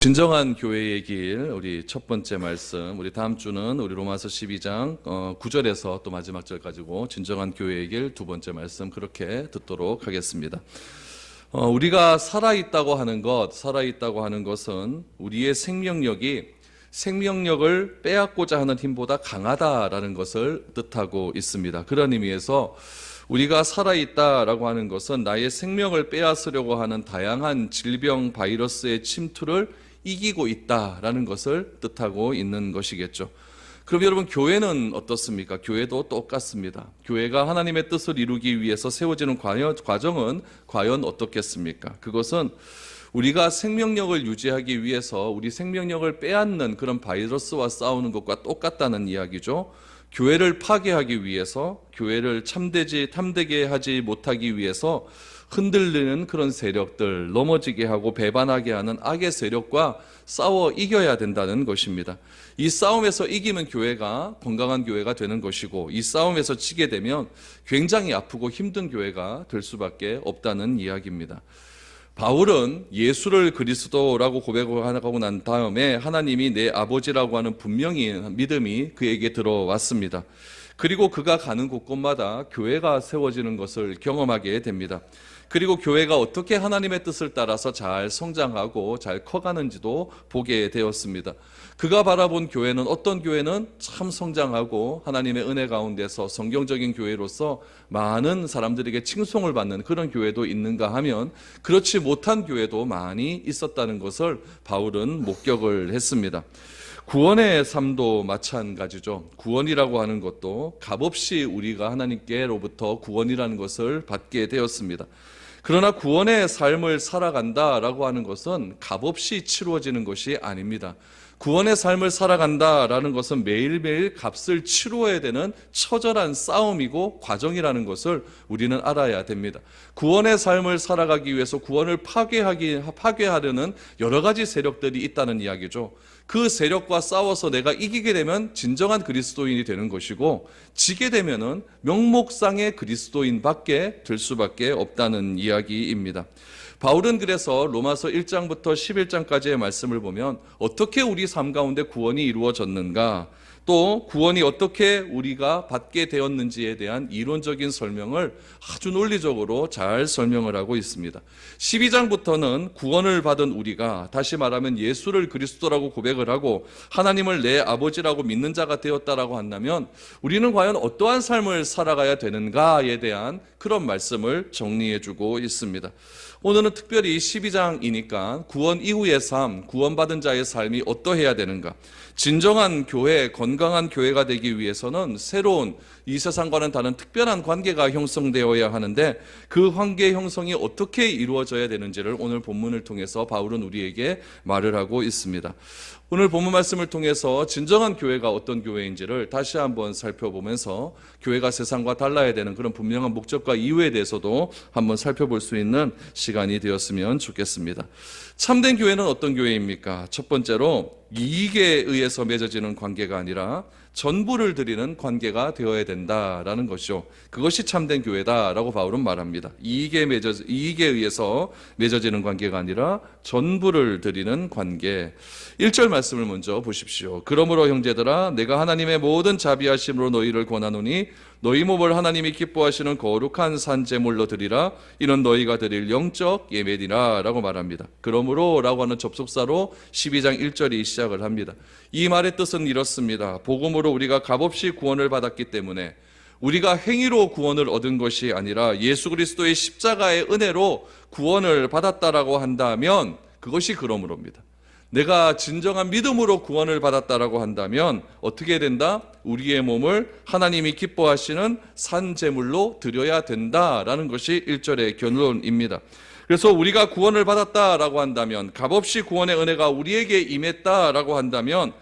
진정한 교회의 길, 우리 첫 번째 말씀, 우리 다음 주는 우리 로마서 12장 9절에서 또 마지막 절 가지고 진정한 교회의 길 두 번째 말씀 그렇게 듣도록 하겠습니다. 우리가 살아있다고 하는 것은 우리의 생명력을 빼앗고자 하는 힘보다 강하다라는 것을 뜻하고 있습니다. 그런 의미에서 우리가 살아있다라고 하는 것은 나의 생명을 빼앗으려고 하는 다양한 질병, 바이러스의 침투를 이기고 있다라는 것을 뜻하고 있는 것이겠죠. 그럼 여러분, 교회는 어떻습니까? 교회도 똑같습니다. 교회가 하나님의 뜻을 이루기 위해서 세워지는 과정은 과연 어떻겠습니까? 그것은 우리가 생명력을 유지하기 위해서 우리 생명력을 빼앗는 그런 바이러스와 싸우는 것과 똑같다는 이야기죠. 교회를 파괴하기 위해서, 교회를 탐되게 하지 못하기 위해서 흔들리는 그런 세력들, 넘어지게 하고 배반하게 하는 악의 세력과 싸워 이겨야 된다는 것입니다. 이 싸움에서 이기면 교회가 건강한 교회가 되는 것이고, 이 싸움에서 지게 되면 굉장히 아프고 힘든 교회가 될 수밖에 없다는 이야기입니다. 바울은 예수를 그리스도라고 고백하고 난 다음에 하나님이 내 아버지라고 하는 분명히 믿음이 그에게 들어왔습니다. 그리고 그가 가는 곳곳마다 교회가 세워지는 것을 경험하게 됩니다. 그리고 교회가 어떻게 하나님의 뜻을 따라서 잘 성장하고 잘 커가는지도 보게 되었습니다. 그가 바라본 교회는, 어떤 교회는 참 성장하고 하나님의 은혜 가운데서 성경적인 교회로서 많은 사람들에게 칭송을 받는 그런 교회도 있는가 하면 그렇지 못한 교회도 많이 있었다는 것을 바울은 목격을 했습니다. 구원의 삶도 마찬가지죠. 구원이라고 하는 것도 값없이 우리가 하나님께로부터 구원이라는 것을 받게 되었습니다. 그러나 구원의 삶을 살아간다라고 하는 것은 값없이 치루어지는 것이 아닙니다. 구원의 삶을 살아간다라는 것은 매일매일 값을 치루어야 되는 처절한 싸움이고 과정이라는 것을 우리는 알아야 됩니다. 구원의 삶을 살아가기 위해서 구원을 파괴하려는 여러 가지 세력들이 있다는 이야기죠. 그 세력과 싸워서 내가 이기게 되면 진정한 그리스도인이 되는 것이고, 지게 되면은 명목상의 그리스도인밖에 될 수밖에 없다는 이야기입니다. 바울은 그래서 로마서 1장부터 11장까지의 말씀을 보면 어떻게 우리 삶 가운데 구원이 이루어졌는가, 또 구원이 어떻게 우리가 받게 되었는지에 대한 이론적인 설명을 아주 논리적으로 잘 설명을 하고 있습니다. 12장부터는 구원을 받은 우리가, 다시 말하면 예수를 그리스도라고 고백을 하고 하나님을 내 아버지라고 믿는 자가 되었다라고 한다면 우리는 과연 어떠한 삶을 살아가야 되는가에 대한 그런 말씀을 정리해주고 있습니다. 오늘은 특별히 12장이니까 구원 이후의 삶, 구원받은 자의 삶이 어떠해야 되는가, 진정한 교회, 건강한 교회가 되기 위해서는 새로운 이 세상과는 다른 특별한 관계가 형성되어야 하는데, 그 관계 형성이 어떻게 이루어져야 되는지를 오늘 본문을 통해서 바울은 우리에게 말을 하고 있습니다. 오늘 본문 말씀을 통해서 진정한 교회가 어떤 교회인지를 다시 한번 살펴보면서 교회가 세상과 달라야 되는 그런 분명한 목적과 이유에 대해서도 한번 살펴볼 수 있는 시간이 되었으면 좋겠습니다. 참된 교회는 어떤 교회입니까? 첫 번째로 이익에 의해서 맺어지는 관계가 아니라 전부를 드리는 관계가 되어야 된다라는 것이죠. 그것이 참된 교회다라고 바울은 말합니다. 이익에 의해서 맺어지는 관계가 아니라 전부를 드리는 관계. 1절 말씀을 먼저 보십시오. 그러므로 형제들아, 내가 하나님의 모든 자비하심으로 너희를 권하노니 너희 몸을 하나님이 기뻐하시는 거룩한 산제물로 드리라. 이는 너희가 드릴 영적 예배니라 라고 말합니다. 그러므로 라고 하는 접속사로 12장 1절이 시작을 합니다. 이 말의 뜻은 이렇습니다. 복음으로 우리가 값없이 구원을 받았기 때문에 우리가 행위로 구원을 얻은 것이 아니라 예수 그리스도의 십자가의 은혜로 구원을 받았다라고 한다면 그것이 그러므로입니다. 내가 진정한 믿음으로 구원을 받았다라고 한다면 어떻게 된다? 우리의 몸을 하나님이 기뻐하시는 산제물로 드려야 된다라는 것이 1절의 결론입니다. 그래서 우리가 구원을 받았다라고 한다면, 값없이 구원의 은혜가 우리에게 임했다라고 한다면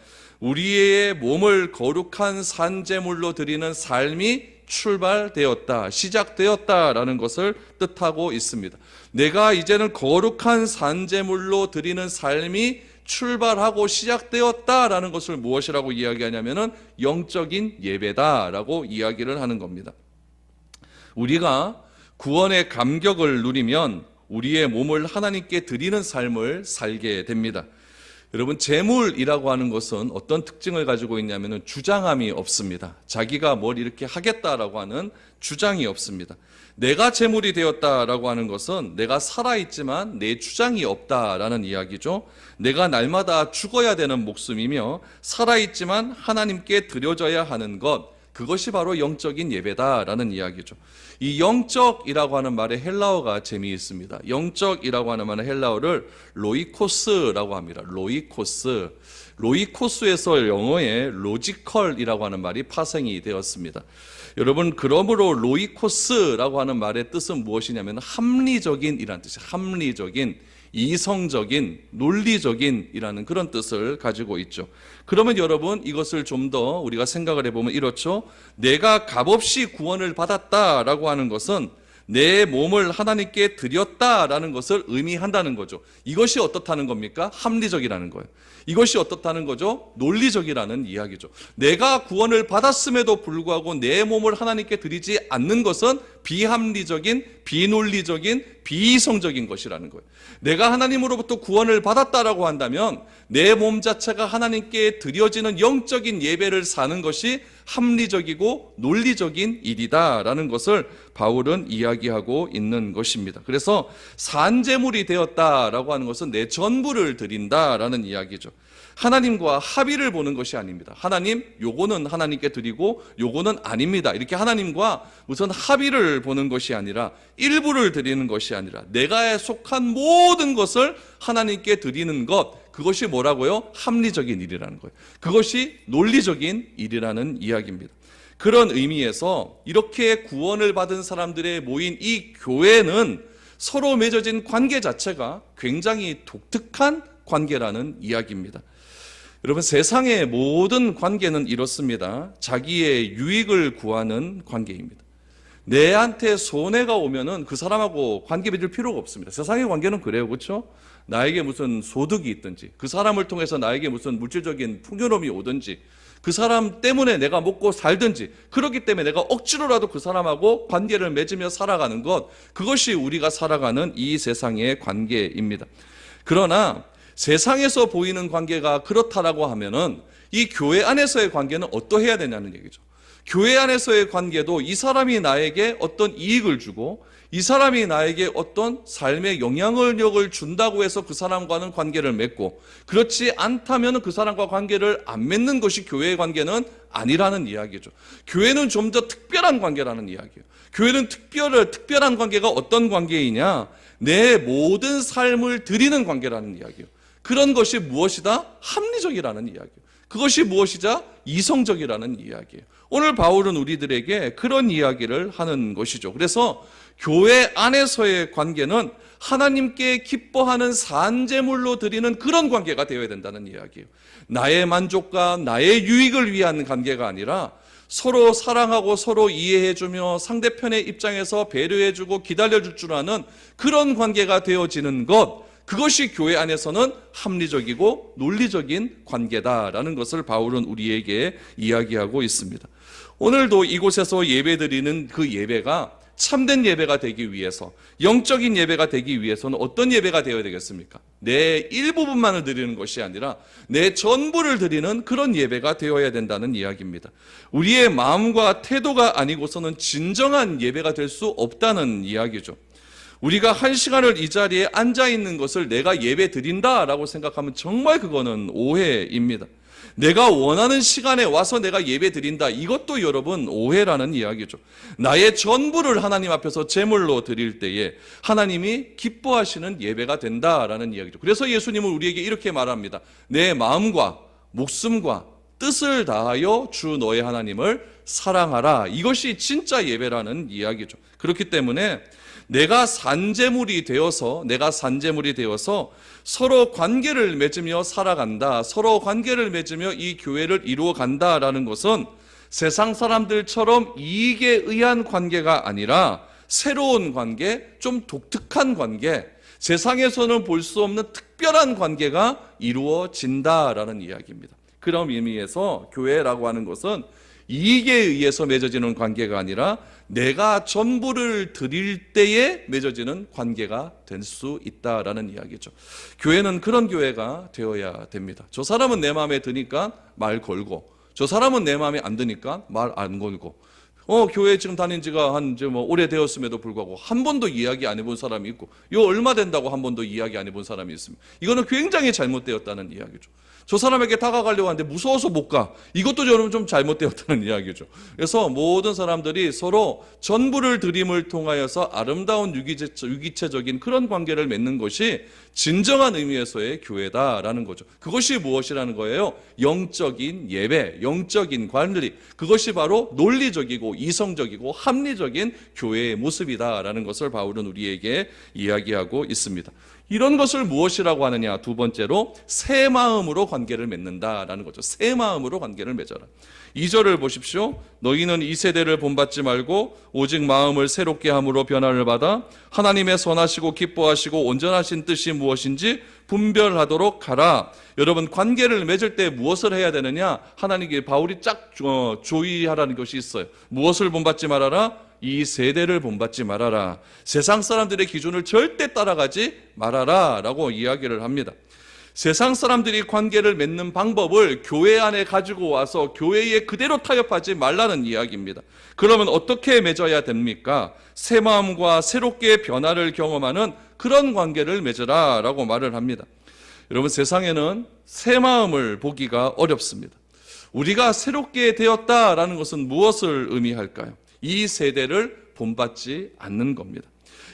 우리의 몸을 거룩한 산제물로 드리는 삶이 출발되었다, 시작되었다라는 것을 뜻하고 있습니다. 내가 이제는 거룩한 산제물로 드리는 삶이 출발하고 시작되었다라는 것을 무엇이라고 이야기하냐면은 영적인 예배다라고 이야기를 하는 겁니다. 우리가 구원의 감격을 누리면 우리의 몸을 하나님께 드리는 삶을 살게 됩니다. 여러분, 재물이라고 하는 것은 어떤 특징을 가지고 있냐면 주장함이 없습니다. 자기가 뭘 이렇게 하겠다라고 하는 주장이 없습니다. 내가 재물이 되었다라고 하는 것은 내가 살아있지만 내 주장이 없다라는 이야기죠. 내가 날마다 죽어야 되는 목숨이며 살아있지만 하나님께 드려져야 하는 것, 그것이 바로 영적인 예배다라는 이야기죠. 이 영적이라고 하는 말의 헬라어가 재미있습니다. 영적이라고 하는 말의 헬라어를 로이코스라고 합니다. 로이코스. 로이코스에서 영어의 로지컬이라고 하는 말이 파생이 되었습니다. 여러분, 그러므로 로이코스라고 하는 말의 뜻은 무엇이냐면 합리적인이라는 뜻이에요. 합리적인, 이성적인, 논리적인이라는 그런 뜻을 가지고 있죠. 그러면 여러분, 이것을 좀 더 우리가 생각을 해보면 이렇죠. 내가 값없이 구원을 받았다라고 하는 것은 내 몸을 하나님께 드렸다라는 것을 의미한다는 거죠. 이것이 어떻다는 겁니까? 합리적이라는 거예요. 이것이 어떻다는 거죠? 논리적이라는 이야기죠. 내가 구원을 받았음에도 불구하고 내 몸을 하나님께 드리지 않는 것은 비합리적인, 비논리적인, 비이성적인 것이라는 거예요. 내가 하나님으로부터 구원을 받았다라고 한다면 내 몸 자체가 하나님께 드려지는 영적인 예배를 사는 것이 합리적이고 논리적인 일이다라는 것을 바울은 이야기하고 있는 것입니다. 그래서 산제물이 되었다라고 하는 것은 내 전부를 드린다라는 이야기죠. 하나님과 합의를 보는 것이 아닙니다. 하나님, 요거는 하나님께 드리고 요거는 아닙니다. 이렇게 하나님과 우선 합의를 보는 것이 아니라 일부를 드리는 것이 아니라 내가 속한 모든 것을 하나님께 드리는 것, 그것이 뭐라고요? 합리적인 일이라는 거예요. 그것이 논리적인 일이라는 이야기입니다. 그런 의미에서 이렇게 구원을 받은 사람들의 모인 이 교회는 서로 맺어진 관계 자체가 굉장히 독특한 관계라는 이야기입니다. 여러분, 세상의 모든 관계는 이렇습니다. 자기의 유익을 구하는 관계입니다. 내한테 손해가 오면은 그 사람하고 관계 맺을 필요가 없습니다. 세상의 관계는 그래요, 그렇죠? 나에게 무슨 소득이 있든지, 그 사람을 통해서 나에게 무슨 물질적인 풍요로움이 오든지, 그 사람 때문에 내가 먹고 살든지, 그렇기 때문에 내가 억지로라도 그 사람하고 관계를 맺으며 살아가는 것, 그것이 우리가 살아가는 이 세상의 관계입니다. 그러나 세상에서 보이는 관계가 그렇다라고 하면은 이 교회 안에서의 관계는 어떠해야 되냐는 얘기죠. 교회 안에서의 관계도 이 사람이 나에게 어떤 이익을 주고 이 사람이 나에게 어떤 삶의 영향력을 준다고 해서 그 사람과는 관계를 맺고, 그렇지 않다면 그 사람과 관계를 안 맺는 것이 교회의 관계는 아니라는 이야기죠. 교회는 좀 더 특별한 관계라는 이야기예요. 교회는 특별한 관계가 어떤 관계이냐? 내 모든 삶을 드리는 관계라는 이야기예요. 그런 것이 무엇이다? 합리적이라는 이야기예요. 그것이 무엇이자? 이성적이라는 이야기예요. 오늘 바울은 우리들에게 그런 이야기를 하는 것이죠. 그래서 교회 안에서의 관계는 하나님께 기뻐하는 산제물로 드리는 그런 관계가 되어야 된다는 이야기예요. 나의 만족과 나의 유익을 위한 관계가 아니라 서로 사랑하고 서로 이해해주며 상대편의 입장에서 배려해주고 기다려줄 줄 아는 그런 관계가 되어지는 것, 그것이 교회 안에서는 합리적이고 논리적인 관계다라는 것을 바울은 우리에게 이야기하고 있습니다. 오늘도 이곳에서 예배드리는 그 예배가 참된 예배가 되기 위해서, 영적인 예배가 되기 위해서는 어떤 예배가 되어야 되겠습니까? 내 일부분만을 드리는 것이 아니라 내 전부를 드리는 그런 예배가 되어야 된다는 이야기입니다. 우리의 마음과 태도가 아니고서는 진정한 예배가 될 수 없다는 이야기죠. 우리가 한 시간을 이 자리에 앉아 있는 것을 내가 예배 드린다라고 생각하면 정말 그거는 오해입니다. 내가 원하는 시간에 와서 내가 예배 드린다, 이것도 여러분 오해라는 이야기죠. 나의 전부를 하나님 앞에서 제물로 드릴 때에 하나님이 기뻐하시는 예배가 된다라는 이야기죠. 그래서 예수님은 우리에게 이렇게 말합니다. 내 마음과 목숨과 뜻을 다하여 주 너의 하나님을 사랑하라. 이것이 진짜 예배라는 이야기죠. 그렇기 때문에 내가 산제물이 되어서 서로 관계를 맺으며 살아간다, 서로 관계를 맺으며 이 교회를 이루어 간다라는 것은 세상 사람들처럼 이익에 의한 관계가 아니라 새로운 관계, 좀 독특한 관계, 세상에서는 볼 수 없는 특별한 관계가 이루어진다라는 이야기입니다. 그런 의미에서 교회라고 하는 것은 이익에 의해서 맺어지는 관계가 아니라 내가 전부를 드릴 때에 맺어지는 관계가 될 수 있다라는 이야기죠. 교회는 그런 교회가 되어야 됩니다. 저 사람은 내 마음에 드니까 말 걸고, 저 사람은 내 마음에 안 드니까 말 안 걸고, 교회 지금 다닌 지가 오래되었음에도 불구하고 한 번도 이야기 안 해본 사람이 있고, 요 얼마 된다고 한 번도 이야기 안 해본 사람이 있습니다. 이거는 굉장히 잘못되었다는 이야기죠. 저 사람에게 다가가려고 하는데 무서워서 못 가. 이것도 여러분 좀 잘못되었다는 이야기죠. 그래서 모든 사람들이 서로 전부를 드림을 통하여서 아름다운 유기체적인 그런 관계를 맺는 것이 진정한 의미에서의 교회다라는 거죠. 그것이 무엇이라는 거예요? 영적인 예배, 영적인 관리, 그것이 바로 논리적이고 이성적이고 합리적인 교회의 모습이다라는 것을 바울은 우리에게 이야기하고 있습니다. 이런 것을 무엇이라고 하느냐? 두 번째로 새 마음으로 관계를 맺는다라는 거죠. 새 마음으로 관계를 맺어라. 2절을 보십시오. 너희는 이 세대를 본받지 말고 오직 마음을 새롭게 함으로 변화를 받아 하나님의 선하시고 기뻐하시고 온전하신 뜻이 무엇인지 분별하도록 하라. 여러분, 관계를 맺을 때 무엇을 해야 되느냐? 하나님께 바울이 쫙 조의하라는 것이 있어요. 무엇을 본받지 말아라? 이 세대를 본받지 말아라. 세상 사람들의 기준을 절대 따라가지 말아라 라고 이야기를 합니다. 세상 사람들이 관계를 맺는 방법을 교회 안에 가지고 와서 교회에 그대로 타협하지 말라는 이야기입니다. 그러면 어떻게 맺어야 됩니까? 새 마음과 새롭게 변화를 경험하는 그런 관계를 맺으라 라고 말을 합니다. 여러분, 세상에는 새 마음을 보기가 어렵습니다. 우리가 새롭게 되었다라는 것은 무엇을 의미할까요? 이 세대를 본받지 않는 겁니다.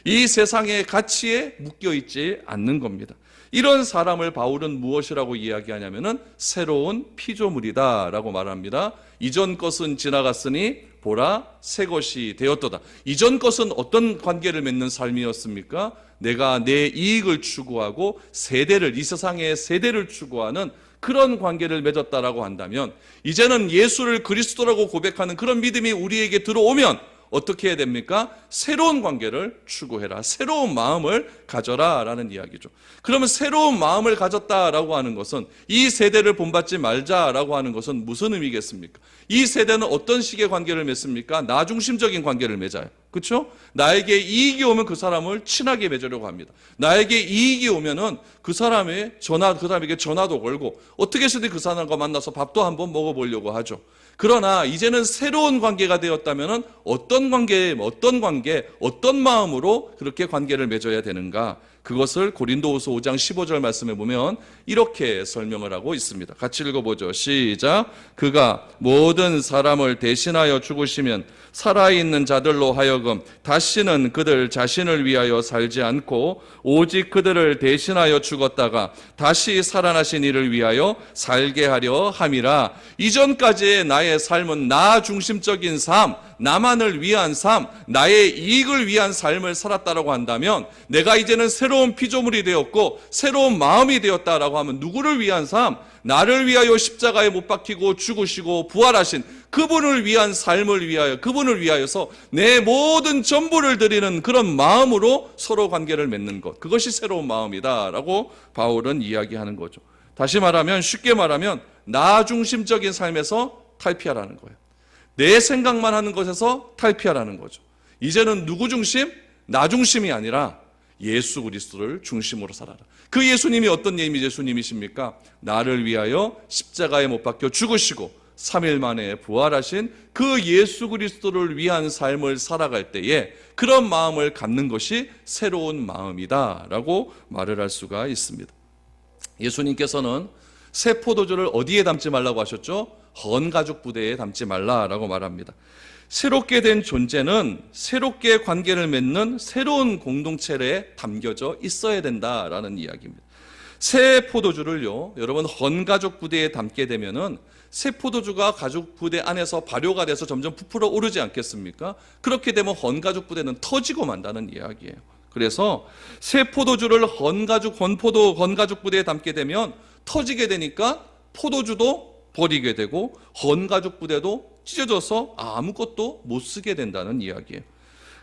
이 세상의 가치에 묶여있지 않는 겁니다. 이런 사람을 바울은 무엇이라고 이야기하냐면은 새로운 피조물이다 라고 말합니다. 이전 것은 지나갔으니 보라 새 것이 되었도다. 이전 것은 어떤 관계를 맺는 삶이었습니까? 내가 내 이익을 추구하고 이 세상의 세대를 추구하는 그런 관계를 맺었다라고 한다면, 이제는 예수를 그리스도라고 고백하는 그런 믿음이 우리에게 들어오면 어떻게 해야 됩니까? 새로운 관계를 추구해라. 새로운 마음을 가져라 라는 이야기죠. 그러면 새로운 마음을 가졌다라고 하는 것은, 이 세대를 본받지 말자라고 하는 것은 무슨 의미겠습니까? 이 세대는 어떤 식의 관계를 맺습니까? 나 중심적인 관계를 맺어요. 그렇죠? 나에게 이익이 오면 그 사람을 친하게 맺으려고 합니다. 나에게 이익이 오면은 그 사람에게 전화도 걸고 어떻게 해서든 그 사람과 만나서 밥도 한번 먹어보려고 하죠. 그러나 이제는 새로운 관계가 되었다면은 어떤 마음으로 그렇게 관계를 맺어야 되는가? 그것을 고린도후서 5장 15절 말씀에 보면 이렇게 설명을 하고 있습니다. 같이 읽어보죠. 시작. 그가 모든 사람을 대신하여 죽으시면 살아있는 자들로 하여금 다시는 그들 자신을 위하여 살지 않고 오직 그들을 대신하여 죽었다가 다시 살아나신 이를 위하여 살게 하려 함이라. 이전까지의 나의 삶은 나 중심적인 삶, 나만을 위한 삶, 나의 이익을 위한 삶을 살았다라고 한다면, 내가 이제는 새로운 피조물이 되었고 새로운 마음이 되었다라고 하면 누구를 위한 삶? 나를 위하여 십자가에 못 박히고 죽으시고 부활하신 그분을 위한 삶을 위하여, 그분을 위하여서 내 모든 전부를 드리는 그런 마음으로 서로 관계를 맺는 것, 그것이 새로운 마음이다라고 바울은 이야기하는 거죠. 다시 말하면, 쉽게 말하면 나 중심적인 삶에서 탈피하라는 거예요. 내 생각만 하는 것에서 탈피하라는 거죠. 이제는 누구 중심? 나 중심이 아니라 예수 그리스도를 중심으로 살아라. 그 예수님이 어떤 예수님이십니까? 나를 위하여 십자가에 못 박혀 죽으시고 3일 만에 부활하신 그 예수 그리스도를 위한 삶을 살아갈 때에 그런 마음을 갖는 것이 새로운 마음이다 라고 말을 할 수가 있습니다. 예수님께서는 새 포도주를 어디에 담지 말라고 하셨죠? 헌가죽 부대에 담지 말라라고 말합니다. 새롭게 된 존재는 새롭게 관계를 맺는 새로운 공동체에 담겨져 있어야 된다라는 이야기입니다. 새 포도주를요, 여러분 헌가죽 부대에 담게 되면은 새 포도주가 가죽 부대 안에서 발효가 돼서 점점 부풀어 오르지 않겠습니까? 그렇게 되면 헌가죽 부대는 터지고 만다는 이야기예요. 그래서 새 포도주를 헌가죽 부대에 담게 되면 터지게 되니까 포도주도 버리게 되고 헌가죽 부대도 찢어져서 아무것도 못 쓰게 된다는 이야기예요.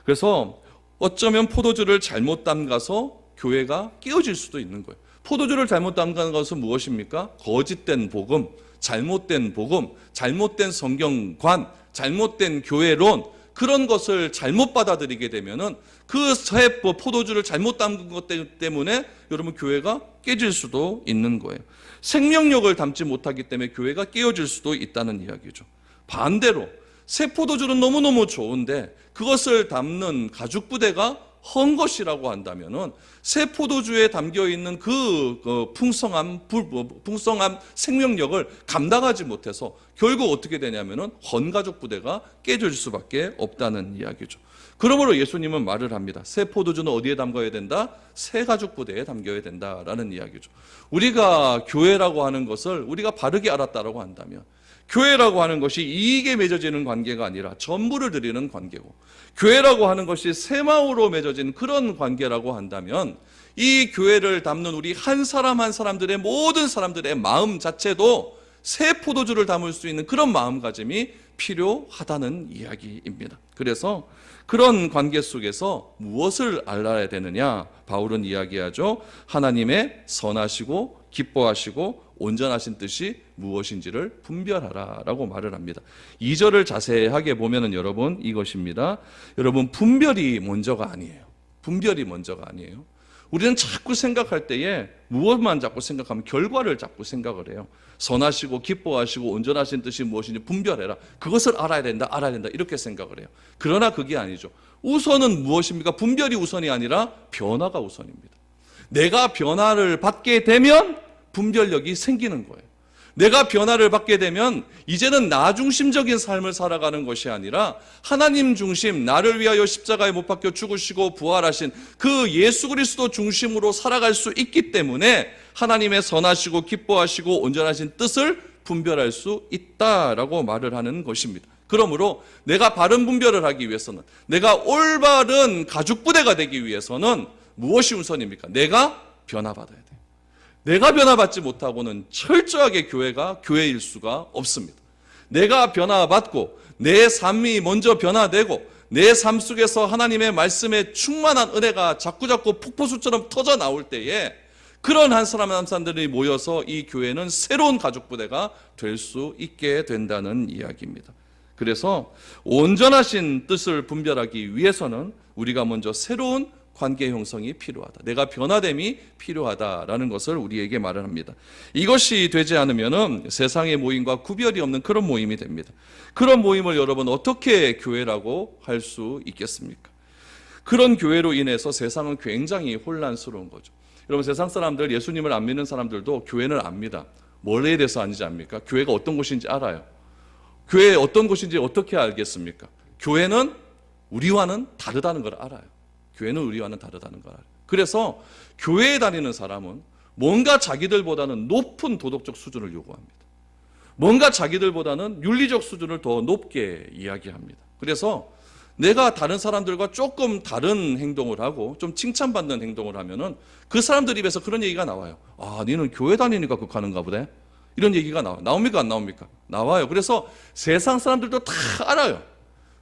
그래서 어쩌면 포도주를 잘못 담가서 교회가 깨어질 수도 있는 거예요. 포도주를 잘못 담가는 것은 무엇입니까? 거짓된 복음, 잘못된 복음, 잘못된 성경관, 잘못된 교회론, 그런 것을 잘못 받아들이게 되면은 그 새 포도주를 잘못 담근 것 때문에 여러분 교회가 깨질 수도 있는 거예요. 생명력을 담지 못하기 때문에 교회가 깨어질 수도 있다는 이야기죠. 반대로 새 포도주는 너무너무 좋은데 그것을 담는 가죽 부대가 헌 것이라고 한다면은 새 포도주에 담겨 있는 그 풍성한 생명력을 감당하지 못해서 결국 어떻게 되냐면은 헌 가죽 부대가 깨질 수밖에 없다는 이야기죠. 그러므로 예수님은 말을 합니다. 새 포도주는 어디에 담겨야 된다? 새 가죽 부대에 담겨야 된다라는 이야기죠. 우리가 교회라고 하는 것을 우리가 바르게 알았다라고 한다면, 교회라고 하는 것이 이익에 맺어지는 관계가 아니라 전부를 드리는 관계고, 교회라고 하는 것이 세마우로 맺어진 그런 관계라고 한다면, 이 교회를 담는 우리 한 사람 한 사람들의 모든 사람들의 마음 자체도 새 포도주를 담을 수 있는 그런 마음가짐이 필요하다는 이야기입니다. 그래서 그런 관계 속에서 무엇을 알아야 되느냐? 바울은 이야기하죠. 하나님의 선하시고 기뻐하시고 온전하신 뜻이 무엇인지를 분별하라 라고 말을 합니다. 2절을 자세하게 보면은 여러분 이것입니다. 여러분 분별이 먼저가 아니에요. 분별이 먼저가 아니에요. 우리는 자꾸 생각할 때에 무엇만 자꾸 생각하면 결과를 자꾸 생각을 해요. 선하시고 기뻐하시고 온전하신 뜻이 무엇인지 분별해라. 그것을 알아야 된다 이렇게 생각을 해요. 그러나 그게 아니죠. 우선은 무엇입니까? 분별이 우선이 아니라 변화가 우선입니다. 내가 변화를 받게 되면 분별력이 생기는 거예요. 내가 변화를 받게 되면 이제는 나 중심적인 삶을 살아가는 것이 아니라 하나님 중심, 나를 위하여 십자가에 못 박혀 죽으시고 부활하신 그 예수 그리스도 중심으로 살아갈 수 있기 때문에 하나님의 선하시고 기뻐하시고 온전하신 뜻을 분별할 수 있다라고 말을 하는 것입니다. 그러므로 내가 바른 분별을 하기 위해서는, 내가 올바른 가죽부대가 되기 위해서는 무엇이 우선입니까? 내가 변화받아야 돼요. 내가 변화받지 못하고는 철저하게 교회가 교회일 수가 없습니다. 내가 변화받고 내 삶이 먼저 변화되고 내 삶 속에서 하나님의 말씀에 충만한 은혜가 자꾸자꾸 폭포수처럼 터져 나올 때에 그런 한 사람 한 사람들이 모여서 이 교회는 새로운 가족부대가 될 수 있게 된다는 이야기입니다. 그래서 온전하신 뜻을 분별하기 위해서는 우리가 먼저 새로운 관계 형성이 필요하다. 내가 변화됨이 필요하다라는 것을 우리에게 말을 합니다. 이것이 되지 않으면은 세상의 모임과 구별이 없는 그런 모임이 됩니다. 그런 모임을 여러분 어떻게 교회라고 할 수 있겠습니까? 그런 교회로 인해서 세상은 굉장히 혼란스러운 거죠. 여러분 세상 사람들, 예수님을 안 믿는 사람들도 교회는 압니다. 뭐에 대해서 아는지 압니까? 교회가 어떤 곳인지 알아요. 교회 어떤 곳인지 어떻게 알겠습니까? 교회는 우리와는 다르다는 걸 알아요. 교회는 우리와는 다르다는 걸 알아요. 그래서 교회에 다니는 사람은 뭔가 자기들보다는 높은 도덕적 수준을 요구합니다. 뭔가 자기들보다는 윤리적 수준을 더 높게 이야기합니다. 그래서 내가 다른 사람들과 조금 다른 행동을 하고 좀 칭찬받는 행동을 하면은 그 사람들 입에서 그런 얘기가 나와요. 아, 너는 교회 다니니까 극하는가 보네. 이런 얘기가 나옵니까? 안 나옵니까? 나와요. 그래서 세상 사람들도 다 알아요.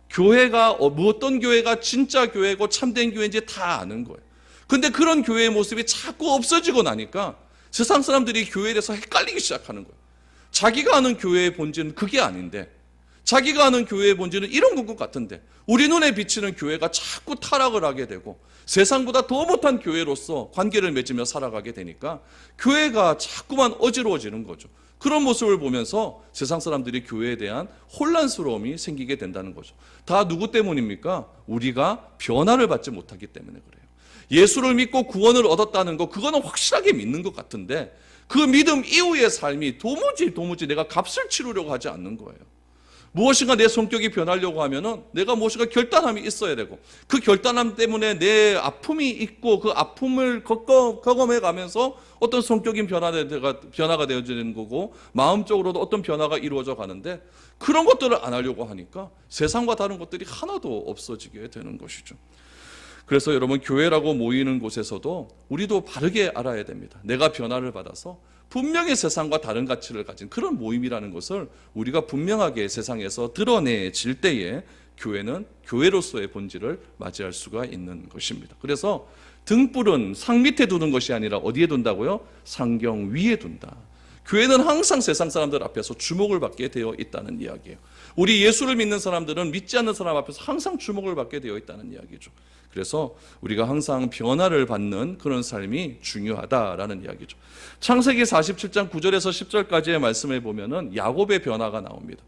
교회가 어떤 교회가 진짜 교회고 참된 교회인지 다 아는 거예요. 근데 그런 교회의 모습이 자꾸 없어지고 나니까 세상 사람들이 교회에 대해서 헷갈리기 시작하는 거예요. 자기가 아는 교회의 본질은 그게 아닌데, 자기가 아는 교회의 본질은 이런 것 같은데 우리 눈에 비치는 교회가 자꾸 타락을 하게 되고 세상보다 더 못한 교회로서 관계를 맺으며 살아가게 되니까 교회가 자꾸만 어지러워지는 거죠. 그런 모습을 보면서 세상 사람들이 교회에 대한 혼란스러움이 생기게 된다는 거죠. 다 누구 때문입니까? 우리가 변화를 받지 못하기 때문에 그래요. 예수를 믿고 구원을 얻었다는 거, 그거는 확실하게 믿는 것 같은데 그 믿음 이후의 삶이 도무지 내가 값을 치르려고 하지 않는 거예요. 무엇인가 내 성격이 변하려고 하면은 내가 무엇인가 결단함이 있어야 되고, 그 결단함 때문에 내 아픔이 있고 그 아픔을 경험해 가면서 어떤 성격인 변화가 되어지는 거고 마음적으로도 어떤 변화가 이루어져 가는데, 그런 것들을 안 하려고 하니까 세상과 다른 것들이 하나도 없어지게 되는 것이죠. 그래서 여러분 교회라고 모이는 곳에서도 우리도 바르게 알아야 됩니다. 내가 변화를 받아서 분명히 세상과 다른 가치를 가진 그런 모임이라는 것을 우리가 분명하게 세상에서 드러내질 때에 교회는 교회로서의 본질을 맞이할 수가 있는 것입니다. 그래서 등불은 상 밑에 두는 것이 아니라 어디에 둔다고요? 상경 위에 둔다. 교회는 항상 세상 사람들 앞에서 주목을 받게 되어 있다는 이야기예요. 우리 예수를 믿는 사람들은 믿지 않는 사람 앞에서 항상 주목을 받게 되어 있다는 이야기죠. 그래서 우리가 항상 변화를 받는 그런 삶이 중요하다라는 이야기죠. 창세기 47장 9절에서 10절까지의 말씀을 보면은 야곱의 변화가 나옵니다.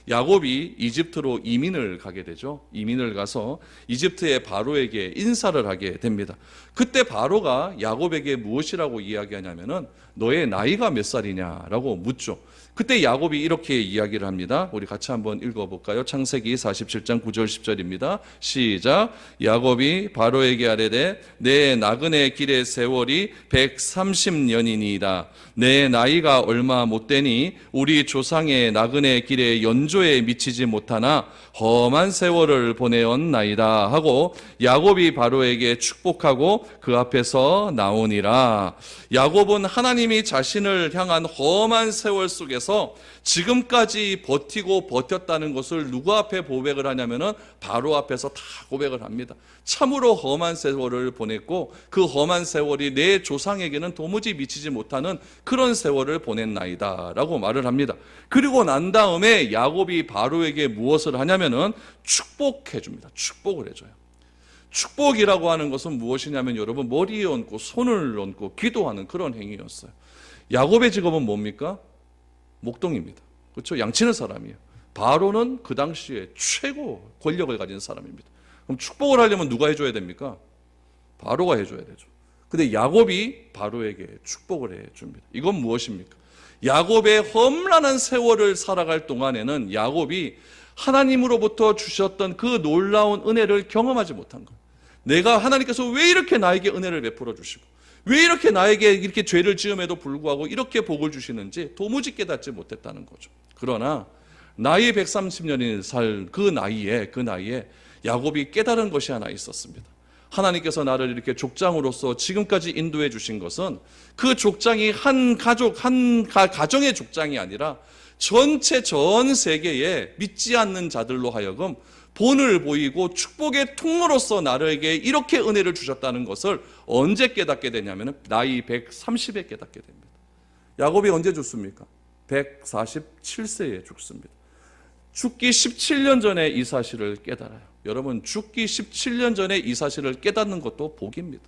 야곱이 이집트로 이민을 가게 되죠. 이민을 가서 이집트의 바로에게 인사를 하게 됩니다. 그때 바로가 야곱에게 무엇이라고 이야기하냐면은 너의 나이가 몇 살이냐라고 묻죠. 그때 야곱이 이렇게 이야기를 합니다. 우리 같이 한번 읽어볼까요? 창세기 47장 9절 10절입니다. 시작. 야곱이 바로에게 아뢰되 내 나그네 길의 세월이 130년이니이다. 내 나이가 얼마 못되니 우리 조상의 나그네 길의 연조에 미치지 못하나 험한 세월을 보내었나이다 하고 야곱이 바로에게 축복하고 그 앞에서 나오니라. 야곱은 하나님이 자신을 향한 험한 세월 속에서 지금까지 버티고 버텼다는 것을 누구 앞에 고백을 하냐면은 바로 앞에서 다 고백을 합니다. 참으로 험한 세월을 보냈고 그 험한 세월이 내 조상에게는 도무지 미치지 못하는 그런 세월을 보냈나이다 라고 말을 합니다. 그리고 난 다음에 야곱이 바로에게 무엇을 하냐면은 축복해 줍니다. 축복을 해줘요. 축복이라고 하는 것은 무엇이냐면 여러분 머리에 얹고 손을 얹고 기도하는 그런 행위였어요. 야곱의 직업은 뭡니까? 목동입니다. 그렇죠? 양치는 사람이에요. 바로는 그 당시에 최고 권력을 가진 사람입니다. 그럼 축복을 하려면 누가 해줘야 됩니까? 바로가 해줘야 되죠. 근데 야곱이 바로에게 축복을 해줍니다. 이건 무엇입니까? 야곱의 험난한 세월을 살아갈 동안에는 야곱이 하나님으로부터 주셨던 그 놀라운 은혜를 경험하지 못한 거예요. 내가 하나님께서 왜 이렇게 나에게 은혜를 베풀어 주시고 왜 이렇게 나에게 이렇게 죄를 지음에도 불구하고 이렇게 복을 주시는지 도무지 깨닫지 못했다는 거죠. 그러나 나이 130년이 살 그 나이에 야곱이 깨달은 것이 하나 있었습니다. 하나님께서 나를 이렇게 족장으로서 지금까지 인도해 주신 것은 그 족장이 한 가정의 족장이 아니라 전체 전 세계에 믿지 않는 자들로 하여금 본을 보이고 축복의 통로로서 나에게 이렇게 은혜를 주셨다는 것을 언제 깨닫게 되냐면 나이 130에 깨닫게 됩니다. 야곱이 언제 죽습니까? 147세에 죽습니다. 죽기 17년 전에 이 사실을 깨달아요. 여러분 죽기 17년 전에 이 사실을 깨닫는 것도 복입니다.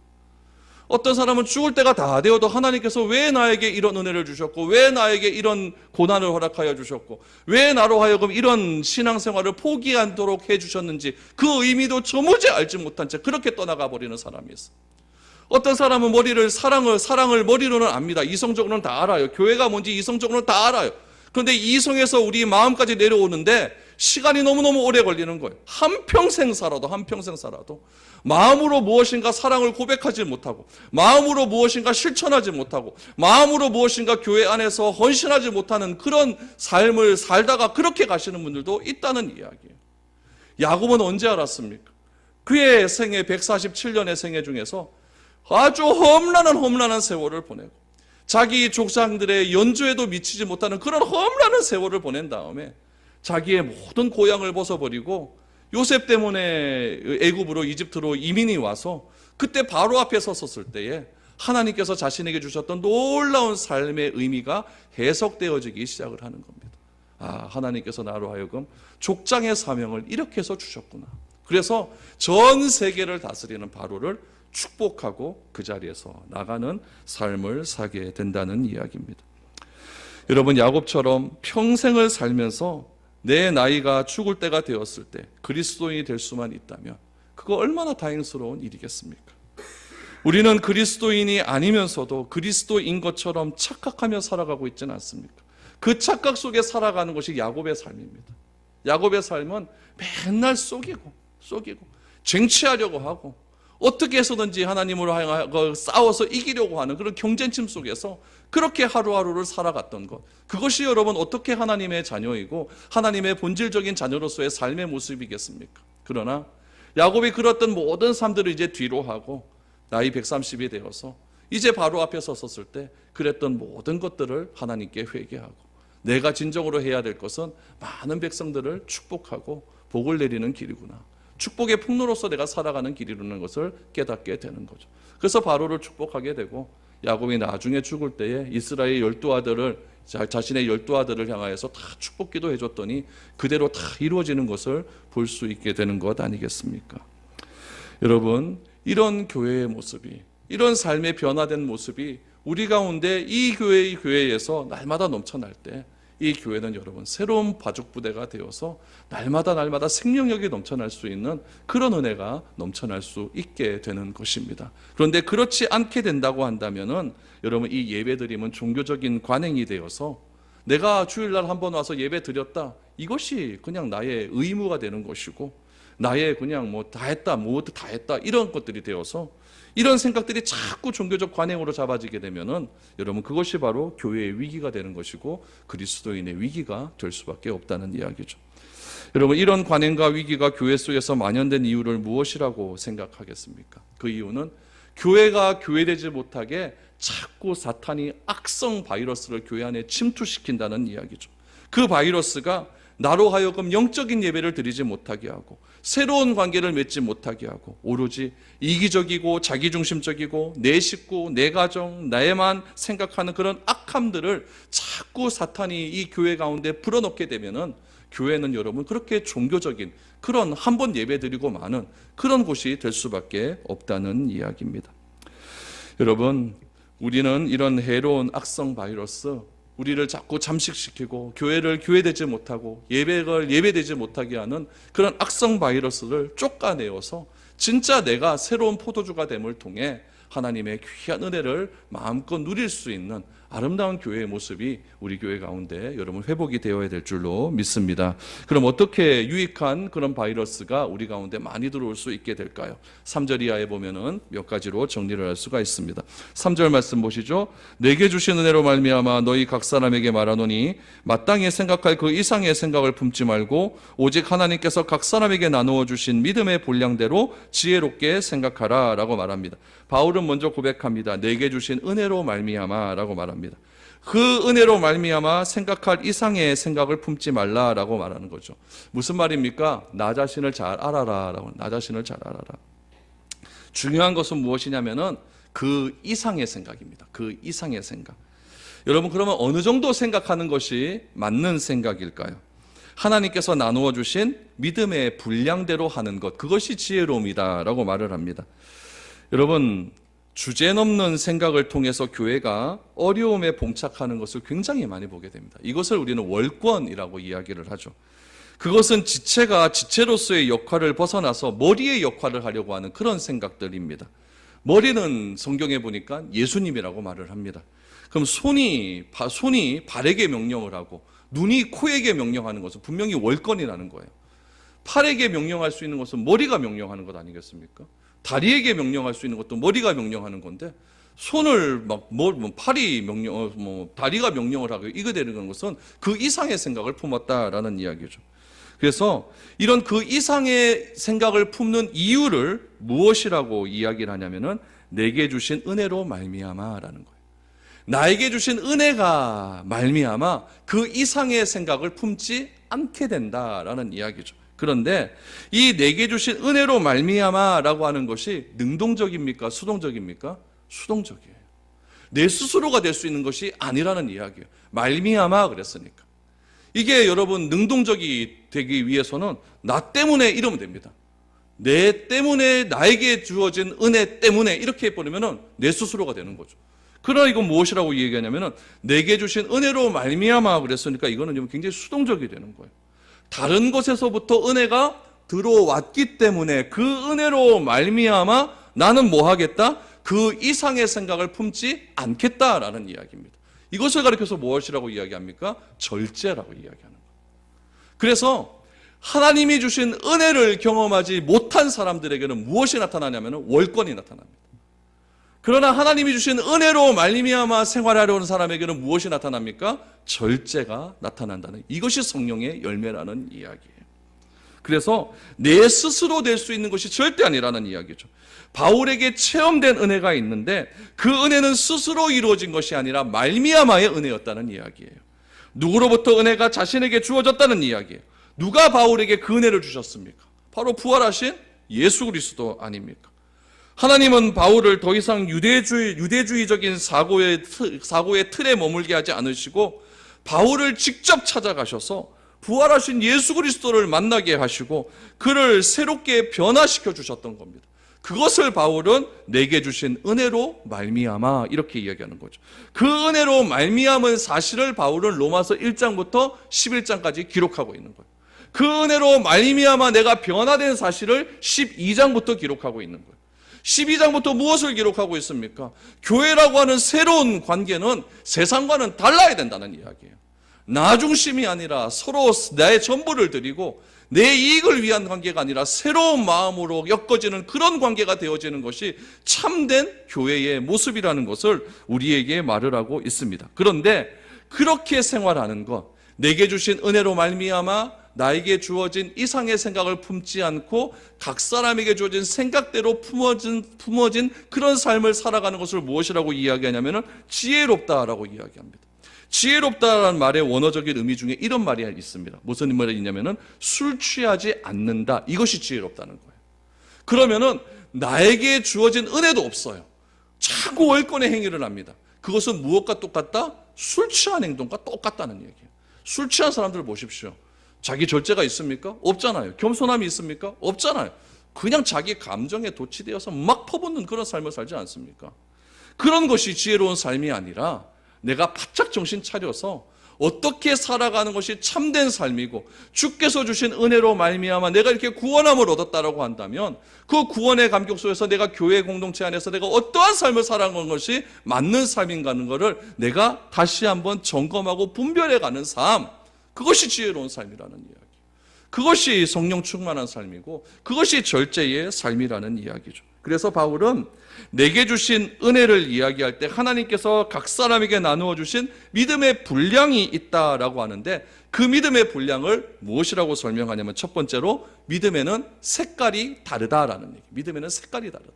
어떤 사람은 죽을 때가 다 되어도 하나님께서 왜 나에게 이런 은혜를 주셨고 왜 나에게 이런 고난을 허락하여 주셨고 왜 나로 하여금 이런 신앙생활을 포기하도록 해주셨는지 그 의미도 도무지 알지 못한 채 그렇게 떠나가 버리는 사람이 있어요. 어떤 사람은 사랑을 머리로는 압니다. 이성적으로는 다 알아요. 교회가 뭔지 이성적으로는 다 알아요. 그런데 이성에서 우리 마음까지 내려오는데 시간이 너무너무 오래 걸리는 거예요. 한평생 살아도 마음으로 무엇인가 사랑을 고백하지 못하고 마음으로 무엇인가 실천하지 못하고 마음으로 무엇인가 교회 안에서 헌신하지 못하는 그런 삶을 살다가 그렇게 가시는 분들도 있다는 이야기예요. 야곱은 언제 알았습니까? 그의 생애 147년의 생애 중에서 아주 험난한 세월을 보내고 자기 족장들의 연주에도 미치지 못하는 그런 험난한 세월을 보낸 다음에 자기의 모든 고향을 벗어버리고 요셉 때문에 애굽으로 이집트로 이민이 와서 그때 바로 앞에 섰을 때에 하나님께서 자신에게 주셨던 놀라운 삶의 의미가 해석되어지기 시작을 하는 겁니다. 아, 하나님께서 나로 하여금 족장의 사명을 이렇게 해서 주셨구나. 그래서 전 세계를 다스리는 바로를 축복하고 그 자리에서 나가는 삶을 사게 된다는 이야기입니다. 여러분 야곱처럼 평생을 살면서 내 나이가 죽을 때가 되었을 때 그리스도인이 될 수만 있다면 그거 얼마나 다행스러운 일이겠습니까? 우리는 그리스도인이 아니면서도 그리스도인 것처럼 착각하며 살아가고 있지는 않습니까? 그 착각 속에 살아가는 것이 야곱의 삶입니다. 야곱의 삶은 맨날 속이고 쟁취하려고 하고 어떻게 해서든지 하나님으로 싸워서 이기려고 하는 그런 경쟁심 속에서 그렇게 하루하루를 살아갔던 것, 그것이 여러분 어떻게 하나님의 자녀이고 하나님의 본질적인 자녀로서의 삶의 모습이겠습니까? 그러나 야곱이 그랬던 모든 삶들을 이제 뒤로 하고 나이 130이 되어서 이제 바로 앞에 섰을 때 그랬던 모든 것들을 하나님께 회개하고 내가 진정으로 해야 될 것은 많은 백성들을 축복하고 복을 내리는 길이구나, 축복의 풍로로서 내가 살아가는 길이라는 것을 깨닫게 되는 거죠. 그래서 바로를 축복하게 되고 야곱이 나중에 죽을 때에 이스라엘 12 아들을 자신의 12아들을 향하여서 다 축복기도 해줬더니 그대로 다 이루어지는 것을 볼 수 있게 되는 것 아니겠습니까? 여러분, 이런 교회의 모습이, 이런 삶의 변화된 모습이 우리 가운데 이 교회에서 날마다 넘쳐날 때 이 교회는 여러분 새로운 바죽부대가 되어서 날마다 생명력이 넘쳐날 수 있는 그런 은혜가 넘쳐날 수 있게 되는 것입니다. 그런데 그렇지 않게 된다고 한다면은 여러분 이 예배드림은 종교적인 관행이 되어서 내가 주일날 한번 와서 예배 드렸다, 이것이 그냥 나의 의무가 되는 것이고 나의 그냥 뭐 다 했다, 뭐도 다 했다, 이런 것들이 되어서 이런 생각들이 자꾸 종교적 관행으로 잡아지게 되면은 여러분 그것이 바로 교회의 위기가 되는 것이고 그리스도인의 위기가 될 수밖에 없다는 이야기죠. 여러분, 이런 관행과 위기가 교회 속에서 만연된 이유를 무엇이라고 생각하겠습니까? 그 이유는 교회가 교회되지 못하게 자꾸 사탄이 악성 바이러스를 교회 안에 침투시킨다는 이야기죠. 그 바이러스가 나로 하여금 영적인 예배를 드리지 못하게 하고 새로운 관계를 맺지 못하게 하고 오로지 이기적이고 자기중심적이고 내 식구, 내 가정, 나에만 생각하는 그런 악함들을 자꾸 사탄이 이 교회 가운데 불어넣게 되면은 교회는 여러분 그렇게 종교적인 그런 한 번 예배 드리고 마는 그런 곳이 될 수밖에 없다는 이야기입니다. 여러분, 우리는 이런 해로운 악성 바이러스, 우리를 자꾸 잠식시키고 교회를 교회되지 못하고 예배를 예배되지 못하게 하는 그런 악성 바이러스를 쫓아내어서 진짜 내가 새로운 포도주가 됨을 통해 하나님의 귀한 은혜를 마음껏 누릴 수 있는 아름다운 교회의 모습이 우리 교회 가운데 여러분 회복이 되어야 될 줄로 믿습니다. 그럼 어떻게 유익한 그런 바이러스가 우리 가운데 많이 들어올 수 있게 될까요? 3절 이하에 보면은 몇 가지로 정리를 할 수가 있습니다. 3절 말씀 보시죠. 내게 주신 은혜로 말미암아 너희 각 사람에게 말하노니 마땅히 생각할 그 이상의 생각을 품지 말고 오직 하나님께서 각 사람에게 나누어 주신 믿음의 분량대로 지혜롭게 생각하라 라고 말합니다. 바울은 먼저 고백합니다. 내게 주신 은혜로 말미암아 라고 말합니다. 그 은혜로 말미암아 생각할 이상의 생각을 품지 말라라고 말하는 거죠. 무슨 말입니까? 나 자신을 잘 알아라라고. 나 자신을 잘 알아라. 중요한 것은 무엇이냐면은 그 이상의 생각입니다. 그 이상의 생각. 여러분, 그러면 어느 정도 생각하는 것이 맞는 생각일까요? 하나님께서 나누어 주신 믿음의 분량대로 하는 것, 그것이 지혜로움이다라고 말을 합니다. 여러분, 주제넘는 생각을 통해서 교회가 어려움에 봉착하는 것을 굉장히 많이 보게 됩니다. 이것을 우리는 월권이라고 이야기를 하죠. 그것은 지체가 지체로서의 역할을 벗어나서 머리의 역할을 하려고 하는 그런 생각들입니다. 머리는 성경에 보니까 예수님이라고 말을 합니다. 그럼 손이 발에게 명령을 하고 눈이 코에게 명령하는 것은 분명히 월권이라는 거예요. 팔에게 명령할 수 있는 것은 머리가 명령하는 것 아니겠습니까? 다리에게 명령할 수 있는 것도 머리가 명령하는 건데 손을 팔이 다리가 명령을 하고 이거 되는 것은 그 이상의 생각을 품었다라는 이야기죠. 그래서 이런 그 이상의 생각을 품는 이유를 무엇이라고 이야기를 하냐면은 내게 주신 은혜로 말미암아라는 거예요. 나에게 주신 은혜가 말미암아 그 이상의 생각을 품지 않게 된다라는 이야기죠. 그런데 이 내게 주신 은혜로 말미암아라고 하는 것이 능동적입니까? 수동적입니까? 수동적이에요. 내 스스로가 될 수 있는 것이 아니라는 이야기예요. 말미암아 그랬으니까. 이게 여러분 능동적이 되기 위해서는 나 때문에 이러면 됩니다. 내 때문에 나에게 주어진 은혜 때문에 이렇게 해버리면 내 스스로가 되는 거죠. 그러나 이건 무엇이라고 얘기하냐면은 내게 주신 은혜로 말미암아 그랬으니까 이거는 굉장히 수동적이 되는 거예요. 다른 곳에서부터 은혜가 들어왔기 때문에 그 은혜로 말미암아 나는 뭐 하겠다? 그 이상의 생각을 품지 않겠다라는 이야기입니다. 이것을 가리켜서 무엇이라고 이야기합니까? 절제라고 이야기하는 거예요. 그래서 하나님이 주신 은혜를 경험하지 못한 사람들에게는 무엇이 나타나냐면 월권이 나타납니다. 그러나 하나님이 주신 은혜로 말미암아 생활하려는 사람에게는 무엇이 나타납니까? 절제가 나타난다는, 이것이 성령의 열매라는 이야기예요. 그래서 내 스스로 될 수 있는 것이 절대 아니라는 이야기죠. 바울에게 체험된 은혜가 있는데 그 은혜는 스스로 이루어진 것이 아니라 말미암아의 은혜였다는 이야기예요. 누구로부터 은혜가 자신에게 주어졌다는 이야기예요. 누가 바울에게 그 은혜를 주셨습니까? 바로 부활하신 예수 그리스도 아닙니까? 하나님은 바울을 더 이상 유대주의적인 사고의 틀에 머물게 하지 않으시고 바울을 직접 찾아가셔서 부활하신 예수 그리스도를 만나게 하시고 그를 새롭게 변화시켜 주셨던 겁니다. 그것을 바울은 내게 주신 은혜로 말미암아 이렇게 이야기하는 거죠. 그 은혜로 말미암은 사실을 바울은 로마서 1장부터 11장까지 기록하고 있는 거예요. 그 은혜로 말미암아 내가 변화된 사실을 12장부터 기록하고 있는 거예요. 12장부터 무엇을 기록하고 있습니까? 교회라고 하는 새로운 관계는 세상과는 달라야 된다는 이야기예요. 나 중심이 아니라 서로 나의 전부를 드리고 내 이익을 위한 관계가 아니라 새로운 마음으로 엮어지는 그런 관계가 되어지는 것이 참된 교회의 모습이라는 것을 우리에게 말을 하고 있습니다. 그런데 그렇게 생활하는 것, 내게 주신 은혜로 말미암아 나에게 주어진 이상의 생각을 품지 않고 각 사람에게 주어진 생각대로 품어진 그런 삶을 살아가는 것을 무엇이라고 이야기하냐면 지혜롭다라고 이야기합니다. 지혜롭다라는 말의 원어적인 의미 중에 이런 말이 있습니다. 무슨 말이 있냐면은 술 취하지 않는다. 이것이 지혜롭다는 거예요. 그러면은 나에게 주어진 은혜도 없어요. 자꾸 월권의 행위를 합니다. 그것은 무엇과 똑같다? 술 취한 행동과 똑같다는 얘기예요. 술 취한 사람들을 보십시오. 자기 절제가 있습니까? 없잖아요. 겸손함이 있습니까? 없잖아요. 그냥 자기 감정에 도취되어서 막 퍼붓는 그런 삶을 살지 않습니까? 그런 것이 지혜로운 삶이 아니라 내가 바짝 정신 차려서 어떻게 살아가는 것이 참된 삶이고 주께서 주신 은혜로 말미암아 내가 이렇게 구원함을 얻었다라고 한다면 그 구원의 감격 속에서 내가 교회 공동체 안에서 내가 어떠한 삶을 살아가는 것이 맞는 삶인가 하는 것을 내가 다시 한번 점검하고 분별해가는 삶, 그것이 지혜로운 삶이라는 이야기. 그것이 성령 충만한 삶이고 그것이 절제의 삶이라는 이야기죠. 그래서 바울은 내게 주신 은혜를 이야기할 때 하나님께서 각 사람에게 나누어 주신 믿음의 분량이 있다라고 하는데 그 믿음의 분량을 무엇이라고 설명하냐면 첫 번째로 믿음에는 색깔이 다르다라는 얘기. 믿음에는 색깔이 다르다.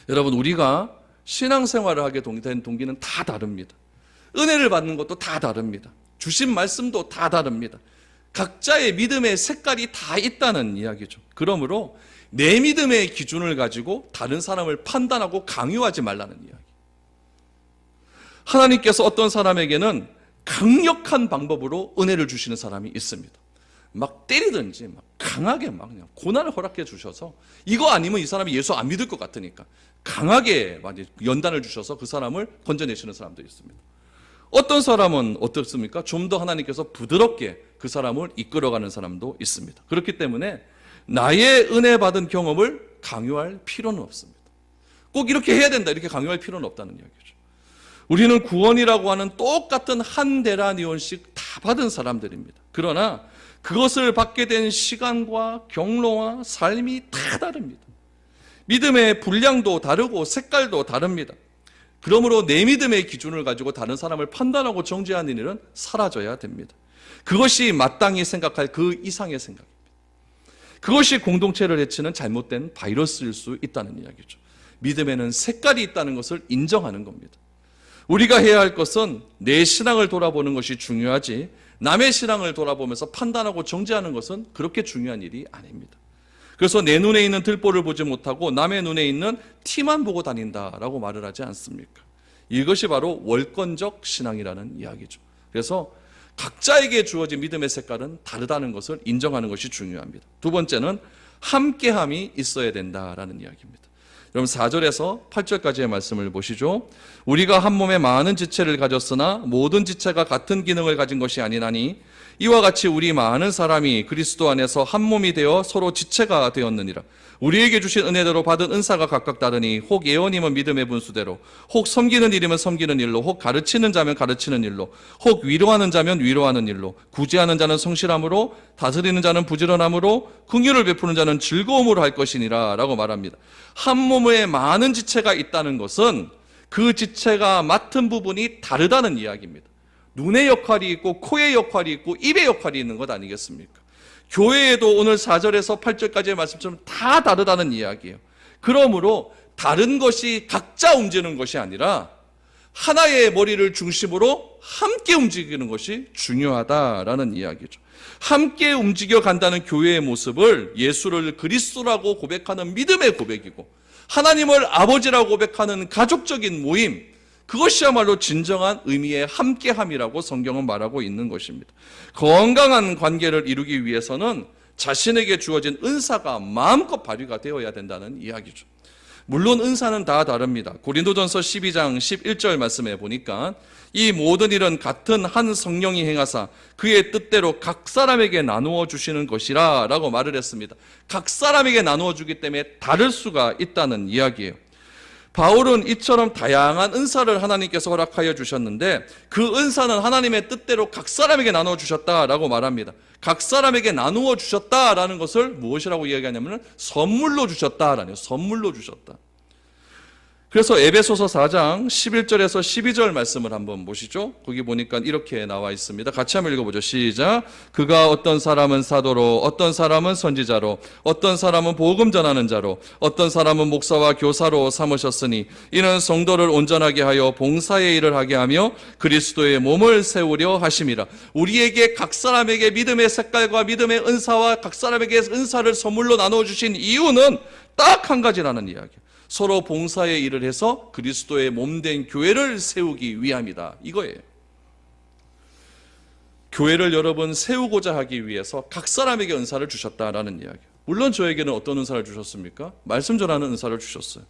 여러분 우리가 신앙생활을 하게 된 동기는 다 다릅니다. 은혜를 받는 것도 다 다릅니다. 주신 말씀도 다 다릅니다. 각자의 믿음의 색깔이 다 있다는 이야기죠. 그러므로 내 믿음의 기준을 가지고 다른 사람을 판단하고 강요하지 말라는 이야기. 하나님께서 어떤 사람에게는 강력한 방법으로 은혜를 주시는 사람이 있습니다. 막 때리든지 막 강하게 막 그냥 고난을 허락해 주셔서 이거 아니면 이 사람이 예수 안 믿을 것 같으니까 강하게 연단을 주셔서 그 사람을 건져내시는 사람도 있습니다. 어떤 사람은 어떻습니까? 좀 더 하나님께서 부드럽게 그 사람을 이끌어가는 사람도 있습니다. 그렇기 때문에 나의 은혜 받은 경험을 강요할 필요는 없습니다. 꼭 이렇게 해야 된다 이렇게 강요할 필요는 없다는 이야기죠. 우리는 구원이라고 하는 똑같은 한 데나니온씩 다 받은 사람들입니다. 그러나 그것을 받게 된 시간과 경로와 삶이 다 다릅니다. 믿음의 분량도 다르고 색깔도 다릅니다. 그러므로 내 믿음의 기준을 가지고 다른 사람을 판단하고 정죄하는 일은 사라져야 됩니다. 그것이 마땅히 생각할 그 이상의 생각입니다. 그것이 공동체를 해치는 잘못된 바이러스일 수 있다는 이야기죠. 믿음에는 색깔이 있다는 것을 인정하는 겁니다. 우리가 해야 할 것은 내 신앙을 돌아보는 것이 중요하지 남의 신앙을 돌아보면서 판단하고 정죄하는 것은 그렇게 중요한 일이 아닙니다. 그래서 내 눈에 있는 들보를 보지 못하고 남의 눈에 있는 티만 보고 다닌다라고 말을 하지 않습니까? 이것이 바로 월권적 신앙이라는 이야기죠. 그래서 각자에게 주어진 믿음의 색깔은 다르다는 것을 인정하는 것이 중요합니다. 두 번째는 함께함이 있어야 된다라는 이야기입니다. 여러분 4절에서 8절까지의 말씀을 보시죠. 우리가 한 몸에 많은 지체를 가졌으나 모든 지체가 같은 기능을 가진 것이 아니나니 이와 같이 우리 많은 사람이 그리스도 안에서 한 몸이 되어 서로 지체가 되었느니라. 우리에게 주신 은혜대로 받은 은사가 각각 다르니 혹 예언이면 믿음의 분수대로, 혹 섬기는 일이면 섬기는 일로, 혹 가르치는 자면 가르치는 일로, 혹 위로하는 자면 위로하는 일로, 구제하는 자는 성실함으로, 다스리는 자는 부지런함으로, 긍휼을 베푸는 자는 즐거움으로 할 것이니라 라고 말합니다. 한 몸에 많은 지체가 있다는 것은 그 지체가 맡은 부분이 다르다는 이야기입니다. 눈의 역할이 있고 코의 역할이 있고 입의 역할이 있는 것 아니겠습니까? 교회에도 오늘 4절에서 8절까지의 말씀처럼 다 다르다는 이야기예요. 그러므로 다른 것이 각자 움직이는 것이 아니라 하나의 머리를 중심으로 함께 움직이는 것이 중요하다라는 이야기죠. 함께 움직여 간다는 교회의 모습을 예수를 그리스도라고 고백하는 믿음의 고백이고 하나님을 아버지라고 고백하는 가족적인 모임, 그것이야말로 진정한 의미의 함께함이라고 성경은 말하고 있는 것입니다. 건강한 관계를 이루기 위해서는 자신에게 주어진 은사가 마음껏 발휘가 되어야 된다는 이야기죠. 물론 은사는 다 다릅니다. 고린도전서 12장 11절 말씀에 보니까 이 모든 일은 같은 한 성령이 행하사 그의 뜻대로 각 사람에게 나누어 주시는 것이라 라고 말을 했습니다. 각 사람에게 나누어 주기 때문에 다를 수가 있다는 이야기예요. 바울은 이처럼 다양한 은사를 하나님께서 허락하여 주셨는데 그 은사는 하나님의 뜻대로 각 사람에게 나누어 주셨다라고 말합니다. 각 사람에게 나누어 주셨다라는 것을 무엇이라고 이야기하냐면 선물로 주셨다라는, 선물로 주셨다. 그래서 에베소서 4장 11절에서 12절 말씀을 한번 보시죠. 거기 보니까 이렇게 나와 있습니다. 같이 한번 읽어보죠. 시작. 그가 어떤 사람은 사도로, 어떤 사람은 선지자로, 어떤 사람은 복음 전하는 자로, 어떤 사람은 목사와 교사로 삼으셨으니 이는 성도를 온전하게 하여 봉사의 일을 하게 하며 그리스도의 몸을 세우려 하심이라. 우리에게 각 사람에게 믿음의 색깔과 믿음의 은사와 각 사람에게 은사를 선물로 나눠주신 이유는 딱 한 가지라는 이야기예요. 서로 봉사의 일을 해서 그리스도의 몸된 교회를 세우기 위함이다. 이거예요. 교회를 여러분 세우고자 하기 위해서 각 사람에게 은사를 주셨다라는 이야기예요. 물론 저에게는 어떤 은사를 주셨습니까? 말씀 전하는 은사를 주셨어요.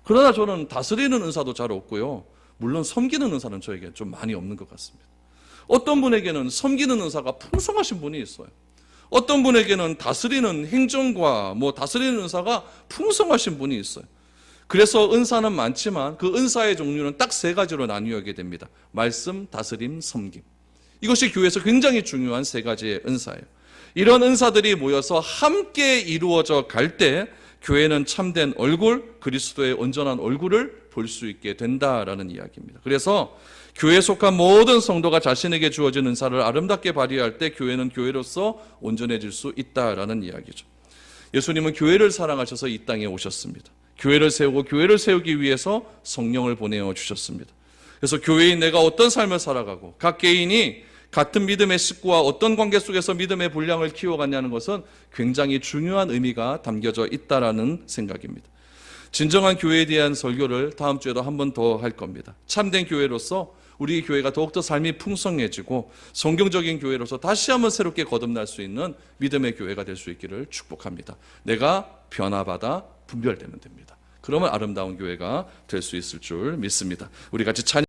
그러나 저는 다스리는 은사도 잘 없고요. 물론 섬기는 은사는 저에게 좀 많이 없는 것 같습니다. 어떤 분에게는 섬기는 은사가 풍성하신 분이 있어요. 어떤 분에게는 다스리는 행정과 다스리는 은사가 풍성하신 분이 있어요. 그래서 은사는 많지만 그 은사의 종류는 딱 세 가지로 나뉘게 됩니다. 말씀, 다스림, 섬김. 이것이 교회에서 굉장히 중요한 세 가지의 은사예요. 이런 은사들이 모여서 함께 이루어져 갈 때 교회는 참된 얼굴, 그리스도의 온전한 얼굴을 볼 수 있게 된다라는 이야기입니다. 그래서 교회에 속한 모든 성도가 자신에게 주어진 은사를 아름답게 발휘할 때 교회는 교회로서 온전해질 수 있다라는 이야기죠. 예수님은 교회를 사랑하셔서 이 땅에 오셨습니다. 교회를 세우고 교회를 세우기 위해서 성령을 보내어 주셨습니다. 그래서 교회인 내가 어떤 삶을 살아가고 각 개인이 같은 믿음의 식구와 어떤 관계 속에서 믿음의 분량을 키워가냐는 것은 굉장히 중요한 의미가 담겨져 있다라는 생각입니다. 진정한 교회에 대한 설교를 다음 주에도 한 번 더 할 겁니다. 참된 교회로서 우리 교회가 더욱더 삶이 풍성해지고 성경적인 교회로서 다시 한번 새롭게 거듭날 수 있는 믿음의 교회가 될 수 있기를 축복합니다. 내가 변화받아 분별되면 됩니다. 그러면 아름다운 교회가 될 수 있을 줄 믿습니다. 우리 같이 찬양